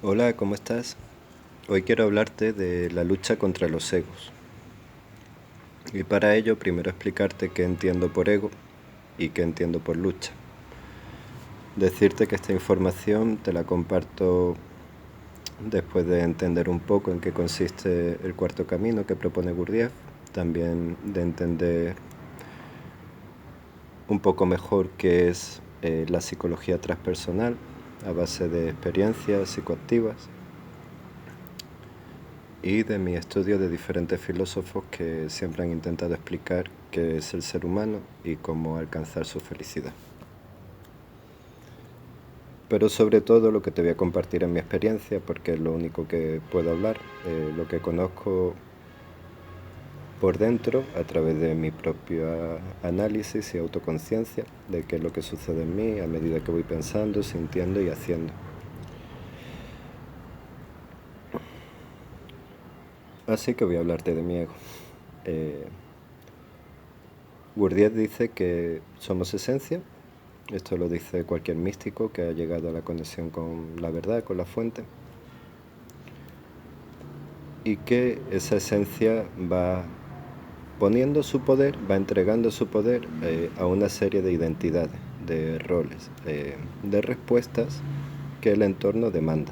Hola, ¿cómo estás? Hoy quiero hablarte de la lucha contra los egos. Y para ello primero explicarte qué entiendo por ego y qué entiendo por lucha. Decirte que esta información te la comparto después de entender un poco en qué consiste el cuarto camino que propone Gurdjieff, también de entender un poco mejor qué es la psicología transpersonal a base de experiencias psicoactivas y de mi estudio de diferentes filósofos que siempre han intentado explicar qué es el ser humano y cómo alcanzar su felicidad. Pero sobre todo lo que te voy a compartir es mi experiencia, porque es lo único que puedo hablar, lo que conozco por dentro a través de mi propio análisis y autoconciencia de qué es lo que sucede en mí a medida que voy pensando, sintiendo y haciendo. Así que voy a hablarte de mi ego. Eh, Gurdjieff dice que somos esencia. Esto lo dice cualquier místico que ha llegado a la conexión con la verdad, con la fuente. Y que esa esencia va poniendo su poder, va entregando su poder a una serie de identidades, de roles, de respuestas que el entorno demanda.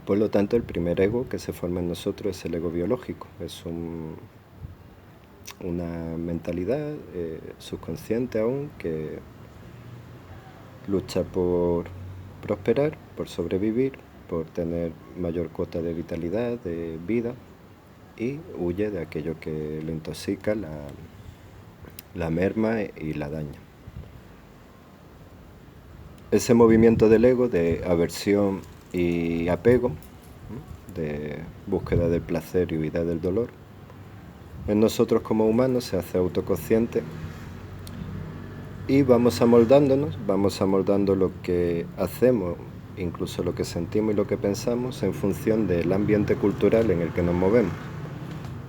Por lo tanto, el primer ego que se forma en nosotros es el ego biológico. Es una mentalidad subconsciente aún que lucha por prosperar, por sobrevivir, por tener mayor cuota de vitalidad, de vida, y huye de aquello que le intoxica, la merma y la daña. Ese movimiento del ego de aversión y apego, de búsqueda del placer y huida del dolor, en nosotros como humanos se hace autoconsciente y vamos amoldando lo que hacemos, incluso lo que sentimos y lo que pensamos en función del ambiente cultural en el que nos movemos.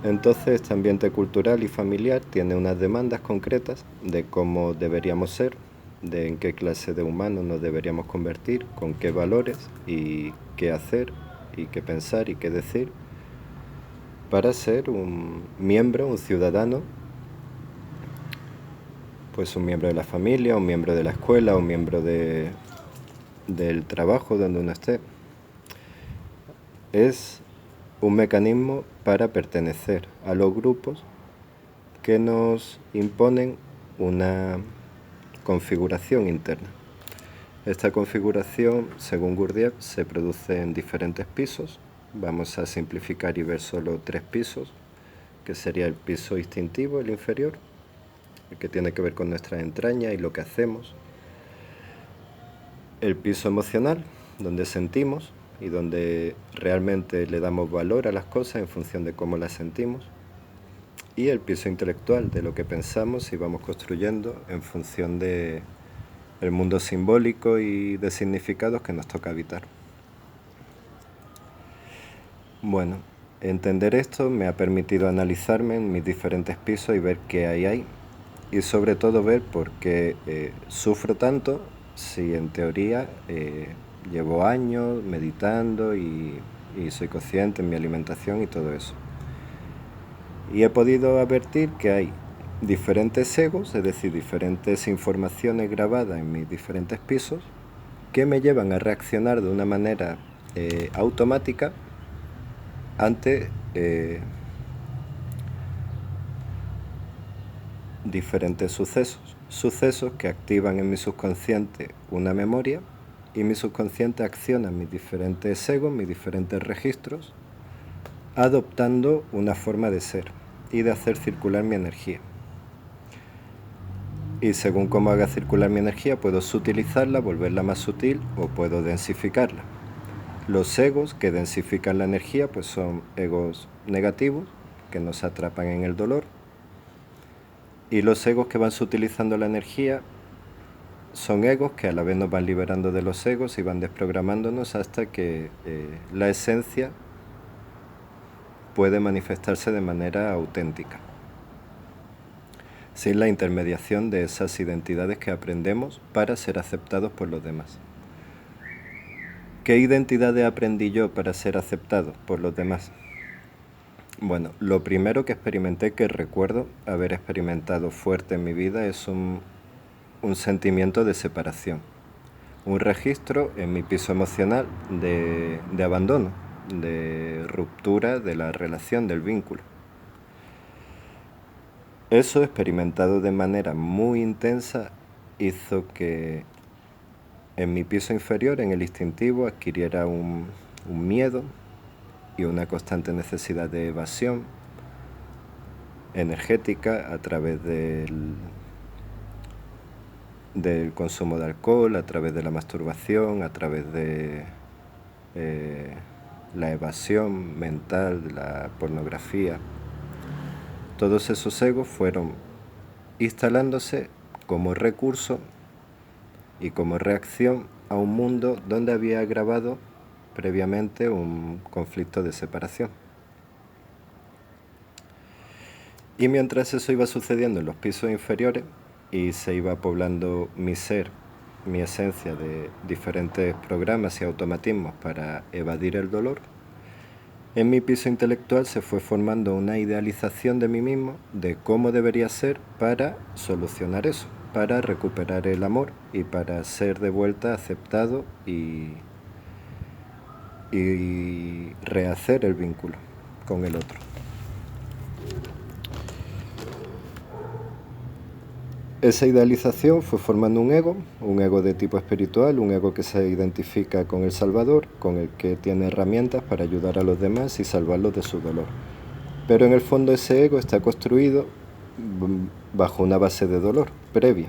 Entonces, este ambiente cultural y familiar tiene unas demandas concretas de cómo deberíamos ser, de en qué clase de humanos nos deberíamos convertir, con qué valores y qué hacer y qué pensar y qué decir para ser un miembro, un ciudadano, pues un miembro de la familia, un miembro de la escuela, un miembro del trabajo donde uno esté. Es un mecanismo para pertenecer a los grupos que nos imponen una configuración interna. Esta configuración, según Gurdjieff, se produce en diferentes pisos. Vamos a simplificar y ver solo 3 pisos, que sería el piso instintivo, el inferior, el que tiene que ver con nuestra entraña y lo que hacemos. El piso emocional, donde sentimos y donde realmente le damos valor a las cosas en función de cómo las sentimos. Y el piso intelectual, de lo que pensamos y vamos construyendo en función de el mundo simbólico y de significados que nos toca habitar. Bueno, entender esto me ha permitido analizarme en mis diferentes pisos y ver qué hay. Y sobre todo ver por qué sufro tanto si en teoría llevo años meditando y soy consciente en mi alimentación y todo eso. Y he podido advertir que hay diferentes egos, es decir, diferentes informaciones grabadas en mis diferentes pisos que me llevan a reaccionar de una manera automática ante diferentes sucesos que activan en mi subconsciente una memoria y mi subconsciente acciona mis diferentes egos, mis diferentes registros, adoptando una forma de ser y de hacer circular mi energía. Y según cómo haga circular mi energía, puedo sutilizarla, volverla más sutil o puedo densificarla. Los egos que densifican la energía pues son egos negativos que nos atrapan en el dolor, y los egos que van sutilizando la energía son egos que a la vez nos van liberando de los egos y van desprogramándonos hasta que la esencia puede manifestarse de manera auténtica, sin la intermediación de esas identidades que aprendemos para ser aceptados por los demás. ¿Qué identidades aprendí yo para ser aceptado por los demás? Bueno, lo primero que experimenté, que recuerdo haber experimentado fuerte en mi vida, es un sentimiento de separación. Un registro en mi piso emocional de abandono, de ruptura de la relación, del vínculo. Eso, experimentado de manera muy intensa, hizo que en mi piso inferior, en el instintivo, adquiriera un miedo y una constante necesidad de evasión energética a través del consumo de alcohol, a través de la masturbación, a través de la evasión mental, de la pornografía. Todos esos egos fueron instalándose como recurso y como reacción a un mundo donde había agravado previamente un conflicto de separación. Y mientras eso iba sucediendo en los pisos inferiores y se iba poblando mi ser, mi esencia de diferentes programas y automatismos para evadir el dolor, en mi piso intelectual se fue formando una idealización de mí mismo, de cómo debería ser para solucionar eso, para recuperar el amor y para ser de vuelta aceptado y rehacer el vínculo con el otro. Esa idealización fue formando un ego de tipo espiritual, un ego que se identifica con el Salvador, con el que tiene herramientas para ayudar a los demás y salvarlos de su dolor. Pero en el fondo ese ego está construido bajo una base de dolor previa,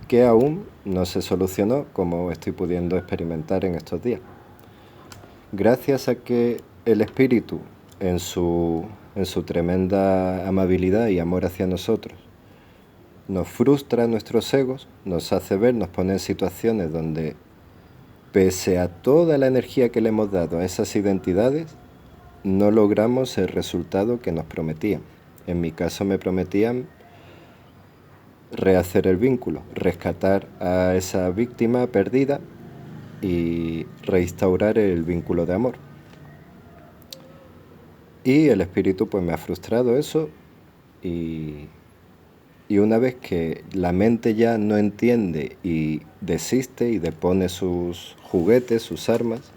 que aún no se solucionó, como estoy pudiendo experimentar en estos días. Gracias a que el espíritu, en su tremenda amabilidad y amor hacia nosotros, nos frustra nuestros egos, nos hace ver, nos pone en situaciones donde, pese a toda la energía que le hemos dado a esas identidades, no logramos el resultado que nos prometían. En mi caso me prometían rehacer el vínculo, rescatar a esa víctima perdida y reinstaurar el vínculo de amor. Y el espíritu pues me ha frustrado eso y una vez que la mente ya no entiende y desiste y depone sus juguetes, sus armas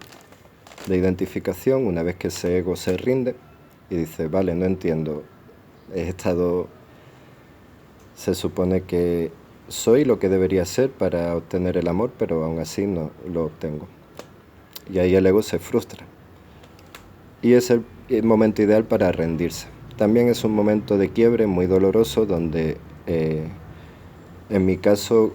de identificación, una vez que ese ego se rinde y dice, vale, no entiendo, se supone que soy lo que debería ser para obtener el amor, pero aún así no lo obtengo. Y ahí el ego se frustra. Y es el momento ideal para rendirse. También es un momento de quiebre muy doloroso donde en mi caso,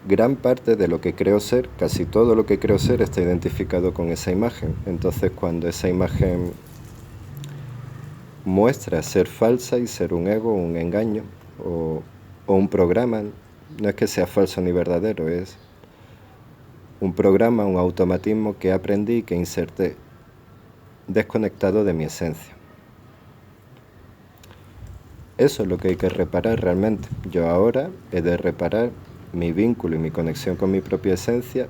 gran parte de lo que creo ser, casi todo lo que creo ser, está identificado con esa imagen. Entonces, cuando esa imagen muestra ser falsa y ser un ego, un engaño o un programa, no es que sea falso ni verdadero, es un programa, un automatismo que aprendí y que inserté, desconectado de mi esencia. Eso es lo que hay que reparar realmente. Yo ahora he de reparar mi vínculo y mi conexión con mi propia esencia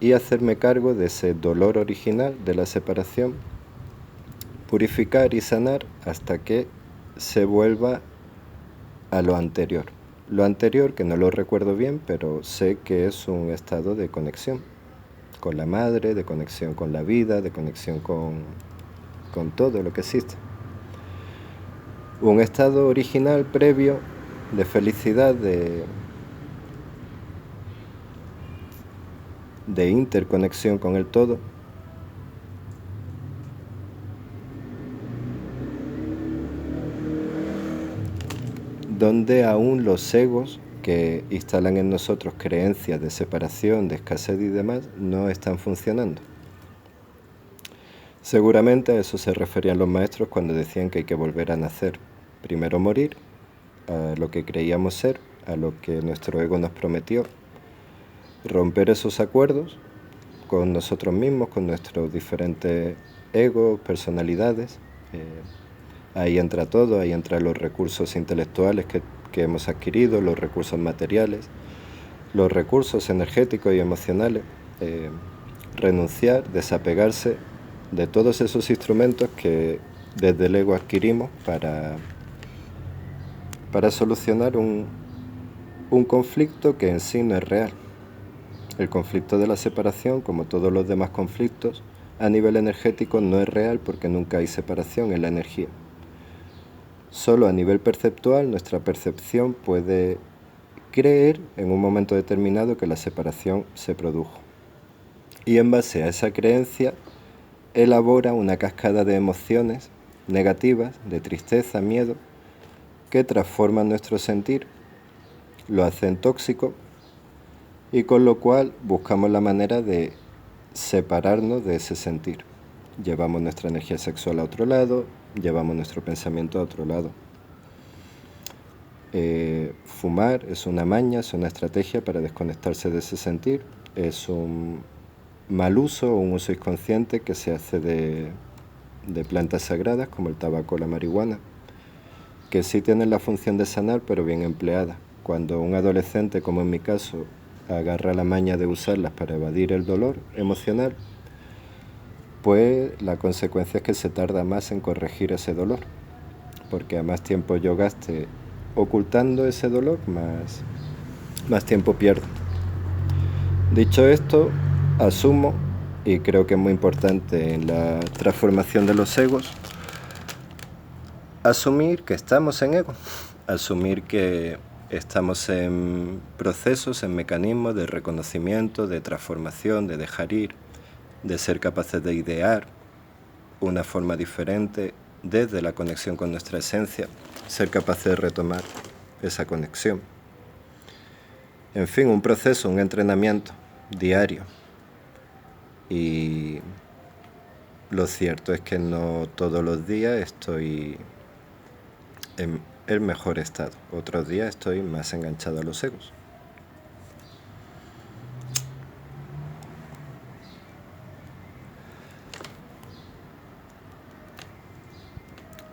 y hacerme cargo de ese dolor original de la separación, purificar y sanar hasta que se vuelva a lo anterior. Lo anterior, que no lo recuerdo bien, pero sé que es un estado de conexión con la madre, de conexión con la vida, de conexión con todo lo que existe. Un estado original previo de felicidad, de interconexión con el todo, donde aún los egos que instalan en nosotros creencias de separación, de escasez y demás, no están funcionando. Seguramente a eso se referían los maestros cuando decían que hay que volver a nacer. Primero morir a lo que creíamos ser, a lo que nuestro ego nos prometió. Romper esos acuerdos con nosotros mismos, con nuestros diferentes egos, personalidades. Ahí entra todo, ahí entran los recursos intelectuales que hemos adquirido, los recursos materiales, los recursos energéticos y emocionales. renunciar, desapegarse de todos esos instrumentos que desde el ego adquirimos para solucionar un conflicto que en sí no es real. El conflicto de la separación, como todos los demás conflictos, a nivel energético no es real porque nunca hay separación en la energía. Solo a nivel perceptual, nuestra percepción puede creer en un momento determinado que la separación se produjo. Y en base a esa creencia, elabora una cascada de emociones negativas, de tristeza, miedo, que transforman nuestro sentir, lo hacen tóxico, y con lo cual buscamos la manera de separarnos de ese sentir. Llevamos nuestra energía sexual a otro lado, llevamos nuestro pensamiento a otro lado. Fumar es una maña, es una estrategia para desconectarse de ese sentir, es un mal uso o un uso inconsciente que se hace de plantas sagradas como el tabaco o la marihuana, que sí tienen la función de sanar pero bien empleada. Cuando un adolescente, como en mi caso, agarra la maña de usarlas para evadir el dolor emocional, pues la consecuencia es que se tarda más en corregir ese dolor, porque a más tiempo yo gaste ocultando ese dolor, más tiempo pierdo. Dicho esto, asumo, y creo que es muy importante en la transformación de los egos, asumir que estamos en ego, asumir que estamos en procesos, en mecanismos de reconocimiento, de transformación, de dejar ir, de ser capaces de idear una forma diferente desde la conexión con nuestra esencia, ser capaces de retomar esa conexión. En fin, un proceso, un entrenamiento diario. Y lo cierto es que no todos los días estoy en el mejor estado. Otros días estoy más enganchado a los egos.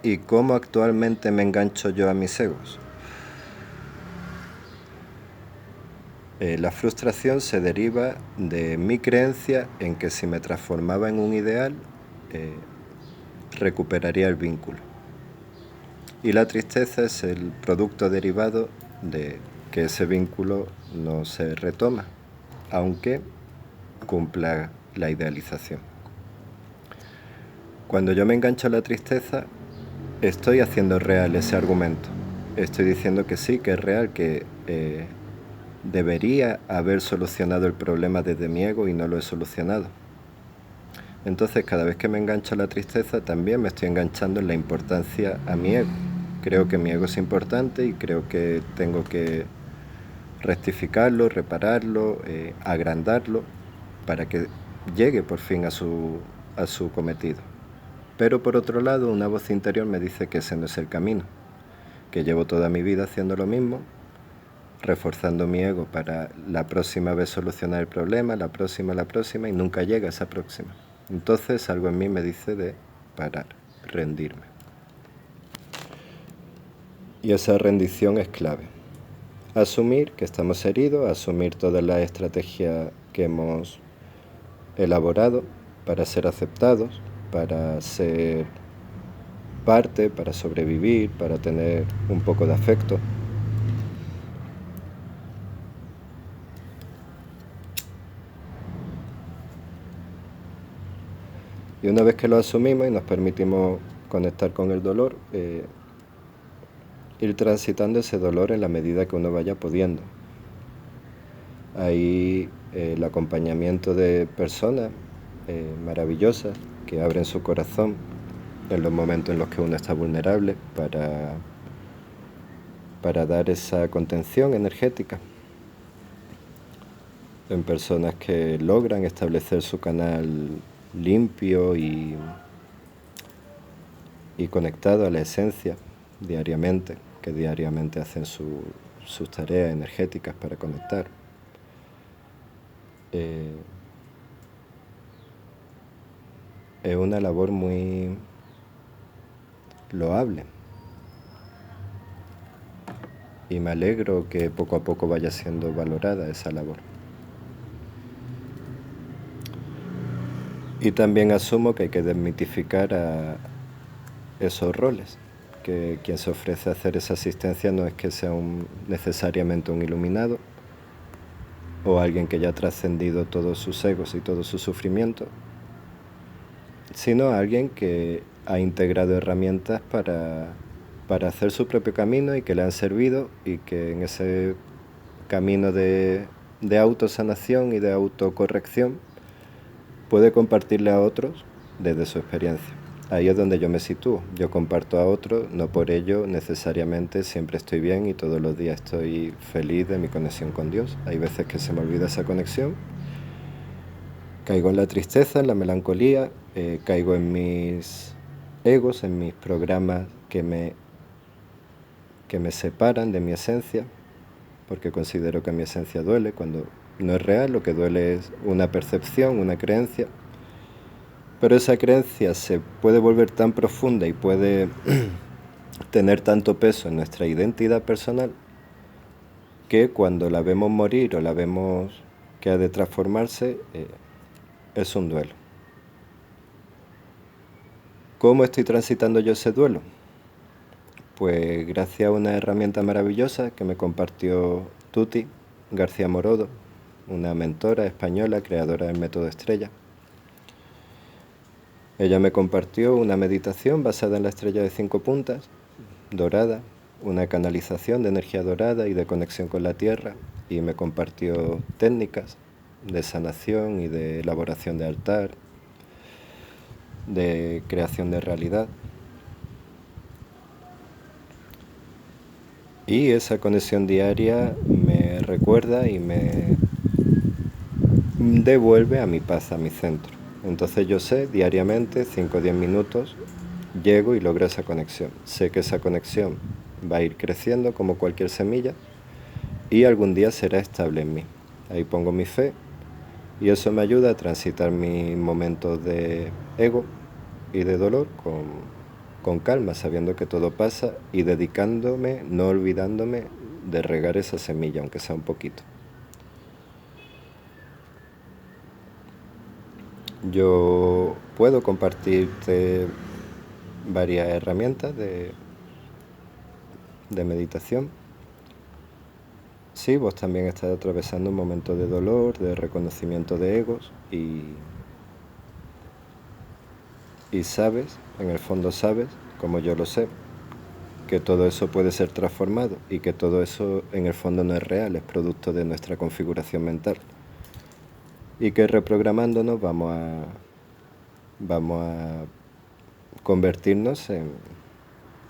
¿Y cómo actualmente me engancho yo a mis egos? La frustración se deriva de mi creencia en que si me transformaba en un ideal, recuperaría el vínculo. Y la tristeza es el producto derivado de que ese vínculo no se retoma, aunque cumpla la idealización. Cuando yo me engancho a la tristeza, estoy haciendo real ese argumento. Estoy diciendo que sí, que es real, que debería haber solucionado el problema desde mi ego y no lo he solucionado. Entonces, cada vez que me engancho a la tristeza, también me estoy enganchando en la importancia a mi ego. Creo que mi ego es importante y creo que tengo que rectificarlo, repararlo, agrandarlo, para que llegue por fin a su cometido. Pero por otro lado, una voz interior me dice que ese no es el camino, que llevo toda mi vida haciendo lo mismo, reforzando mi ego para la próxima vez solucionar el problema, la próxima, y nunca llega esa próxima. Entonces algo en mí me dice de parar, rendirme. Y esa rendición es clave. Asumir que estamos heridos, asumir toda la estrategia que hemos elaborado para ser aceptados, para ser parte, para sobrevivir, para tener un poco de afecto. Y una vez que lo asumimos y nos permitimos conectar con el dolor, ir transitando ese dolor en la medida que uno vaya pudiendo. Hay el acompañamiento de personas maravillosas que abren su corazón en los momentos en los que uno está vulnerable para dar esa contención energética. En personas que logran establecer su canal limpio y conectado a la esencia diariamente, que diariamente hacen sus tareas energéticas para conectar. Es una labor muy loable. Y me alegro que poco a poco vaya siendo valorada esa labor. Y también asumo que hay que desmitificar a esos roles, que quien se ofrece a hacer esa asistencia no es que sea necesariamente un iluminado o alguien que ya ha trascendido todos sus egos y todo su sufrimiento, sino alguien que ha integrado herramientas para hacer su propio camino y que le han servido, y que en ese camino de autosanación y de autocorrección puede compartirle a otros desde su experiencia. Ahí es donde yo me sitúo. Yo comparto a otros, no por ello necesariamente siempre estoy bien y todos los días estoy feliz de mi conexión con Dios. Hay veces que se me olvida esa conexión, caigo en la tristeza, en la melancolía, caigo en mis egos, en mis programas que me separan de mi esencia, porque considero que mi esencia duele cuando no es real. Lo que duele es una percepción, una creencia. Pero esa creencia se puede volver tan profunda y puede tener tanto peso en nuestra identidad personal que cuando la vemos morir o la vemos que ha de transformarse, es un duelo. ¿Cómo estoy transitando yo ese duelo? Pues gracias a una herramienta maravillosa que me compartió Tuti García Morodo, una mentora española, creadora del método Estrella. Ella me compartió una meditación basada en la estrella de 5 puntas, dorada, una canalización de energía dorada y de conexión con la tierra, y me compartió técnicas de sanación y de elaboración de altar, de creación de realidad. Y esa conexión diaria me recuerda y me devuelve a mi paz, a mi centro. Entonces yo sé, diariamente, 5 o 10 minutos, llego y logro esa conexión. Sé que esa conexión va a ir creciendo como cualquier semilla y algún día será estable en mí. Ahí pongo mi fe y eso me ayuda a transitar mis momentos de ego y de dolor con calma, sabiendo que todo pasa, y dedicándome, no olvidándome de regar esa semilla, aunque sea un poquito. Yo puedo compartirte varias herramientas de meditación. Sí, vos también estás atravesando un momento de dolor, de reconocimiento de egos, y sabes, en el fondo sabes, como yo lo sé, que todo eso puede ser transformado y que todo eso en el fondo no es real, es producto de nuestra configuración mental. Y que reprogramándonos vamos a convertirnos en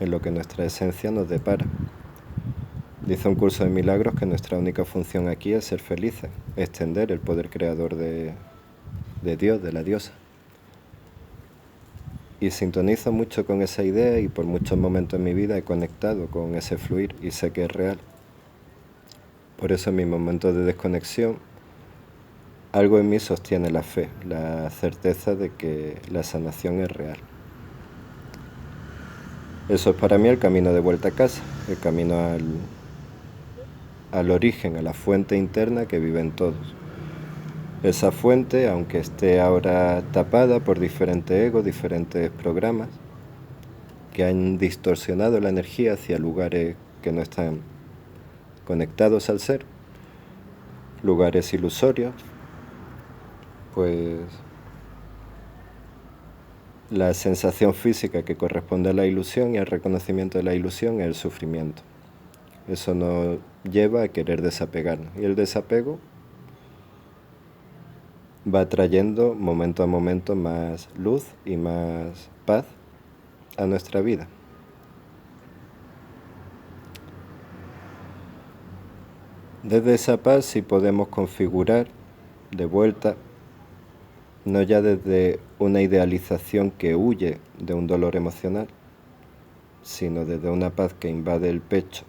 lo que nuestra esencia nos depara. Dice un curso de milagros que nuestra única función aquí es ser felices, extender el poder creador de Dios, de la diosa. Y sintonizo mucho con esa idea, y por muchos momentos en mi vida he conectado con ese fluir y sé que es real. Por eso en mis momentos de desconexión, algo en mí sostiene la fe, la certeza de que la sanación es real. Eso es para mí el camino de vuelta a casa, el camino al origen, a la fuente interna que vive en todos. Esa fuente, aunque esté ahora tapada por diferentes egos, diferentes programas, que han distorsionado la energía hacia lugares que no están conectados al ser, lugares ilusorios, pues la sensación física que corresponde a la ilusión y al reconocimiento de la ilusión es el sufrimiento. Eso nos lleva a querer desapegarnos, y el desapego va trayendo momento a momento más luz y más paz a nuestra vida. Desde esa paz sí podemos configurar de vuelta, no ya desde una idealización que huye de un dolor emocional, sino desde una paz que invade el pecho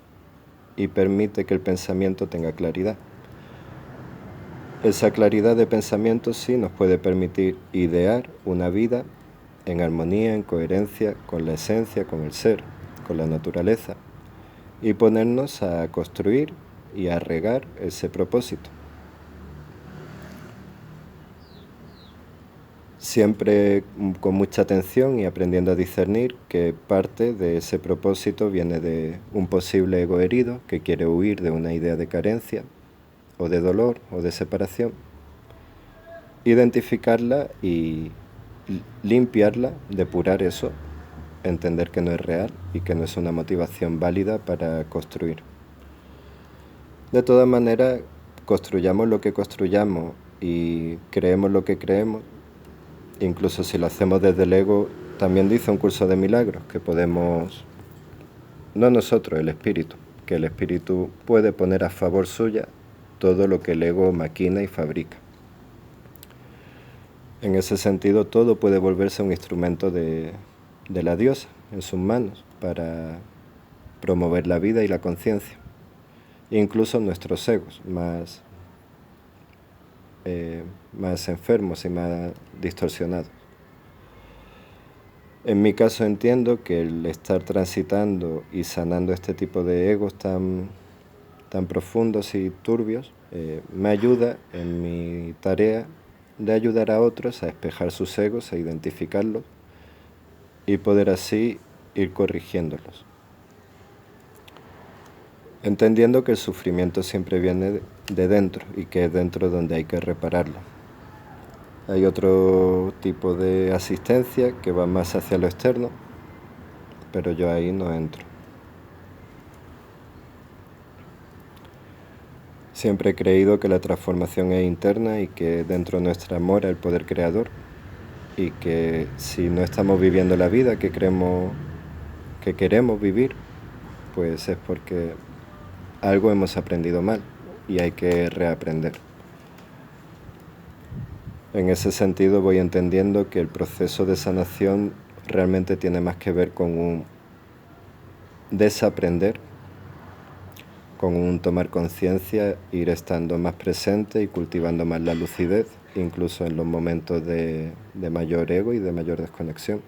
y permite que el pensamiento tenga claridad. Esa claridad de pensamiento sí nos puede permitir idear una vida en armonía, en coherencia con la esencia, con el ser, con la naturaleza, y ponernos a construir y a regar ese propósito. siempre con mucha atención y aprendiendo a discernir que parte de ese propósito viene de un posible ego herido que quiere huir de una idea de carencia o de dolor o de separación, identificarla y limpiarla, depurar eso, entender que no es real y que no es una motivación válida para construir. De todas maneras, construyamos lo que construyamos y creemos lo que creemos, incluso si lo hacemos desde el ego, también dice un curso de milagros que podemos, no nosotros, el espíritu, que el espíritu puede poner a favor suya todo lo que el ego maquina y fabrica. En ese sentido, todo puede volverse un instrumento de la diosa en sus manos para promover la vida y la conciencia, incluso nuestros egos más enfermos y más distorsionados. En mi caso entiendo que el estar transitando y sanando este tipo de egos tan profundos y turbios me ayuda en mi tarea de ayudar a otros a despejar sus egos, a identificarlos y poder así ir corrigiéndolos. Entendiendo que el sufrimiento siempre viene de dentro y que es dentro donde hay que repararlo. Hay otro tipo de asistencia que va más hacia lo externo, pero yo ahí no entro. Siempre he creído que la transformación es interna y que dentro nuestra mora el poder creador y que si no estamos viviendo la vida que queremos vivir, pues es porque algo hemos aprendido mal y hay que reaprender. En ese sentido voy entendiendo que el proceso de sanación realmente tiene más que ver con un desaprender, con un tomar conciencia, ir estando más presente y cultivando más la lucidez, incluso en los momentos de mayor ego y de mayor desconexión.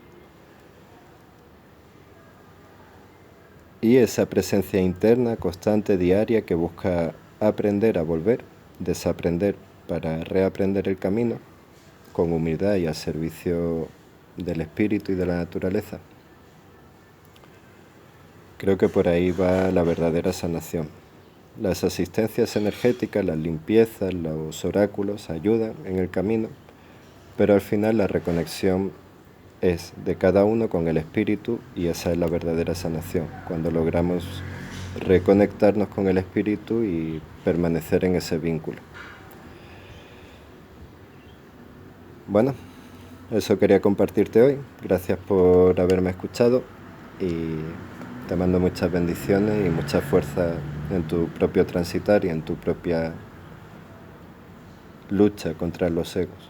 Y esa presencia interna, constante, diaria, que busca aprender a volver, desaprender para reaprender el camino, con humildad y al servicio del espíritu y de la naturaleza. Creo que por ahí va la verdadera sanación. Las asistencias energéticas, las limpiezas, los oráculos ayudan en el camino, pero al final la reconexión es de cada uno con el espíritu y esa es la verdadera sanación, cuando logramos reconectarnos con el espíritu y permanecer en ese vínculo. Bueno, eso quería compartirte hoy. Gracias por haberme escuchado y te mando muchas bendiciones y mucha fuerza en tu propio transitar y en tu propia lucha contra los egos.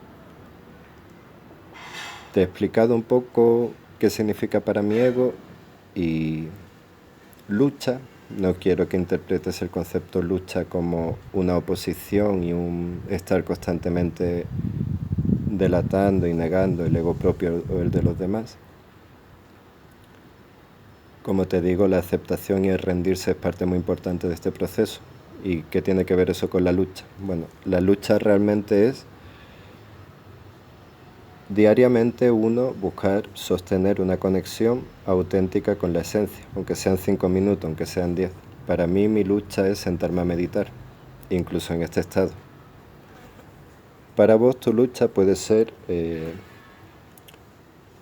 Te he explicado un poco qué significa para mi ego y lucha. No quiero que interpretes el concepto lucha como una oposición y un estar constantemente delatando y negando el ego propio o el de los demás. Como te digo, la aceptación y el rendirse es parte muy importante de este proceso. ¿Y qué tiene que ver eso con la lucha? Bueno, la lucha realmente es diariamente uno buscar sostener una conexión auténtica con la esencia, aunque sean 5 minutos, aunque sean 10. Para mí mi lucha es sentarme a meditar, incluso en este estado. Para vos tu lucha puede ser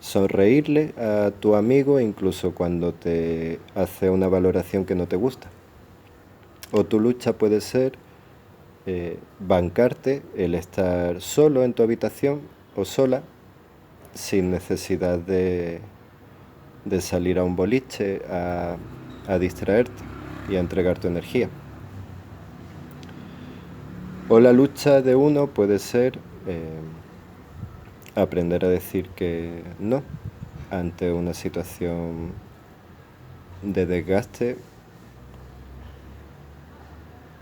sonreírle a tu amigo incluso cuando te hace una valoración que no te gusta. O tu lucha puede ser bancarte el estar solo en tu habitación o sola sin necesidad de salir a un boliche a distraerte y a entregar tu energía. O la lucha de uno puede ser aprender a decir que no ante una situación de desgaste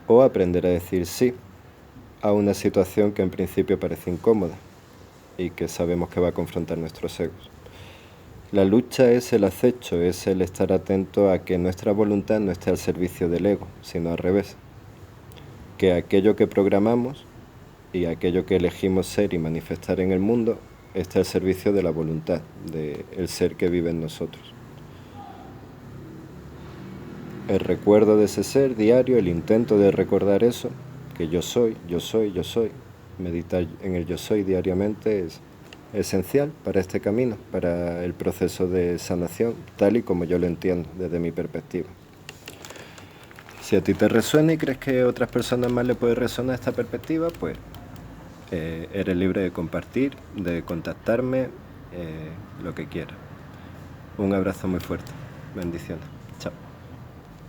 o aprender a decir sí a una situación que en principio parece incómoda y que sabemos que va a confrontar nuestros egos. La lucha es el acecho, es el estar atento a que nuestra voluntad no esté al servicio del ego, sino al revés. Que aquello que programamos y aquello que elegimos ser y manifestar en el mundo está al servicio de la voluntad, del ser que vive en nosotros. El recuerdo de ese ser diario, el intento de recordar eso, que yo soy, yo soy, yo soy, meditar en el yo soy diariamente es esencial para este camino, para el proceso de sanación, tal y como yo lo entiendo desde mi perspectiva. Si a ti te resuena y crees que a otras personas más le puede resonar esta perspectiva, pues eres libre de compartir, de contactarme, lo que quieras. Un abrazo muy fuerte. Bendiciones.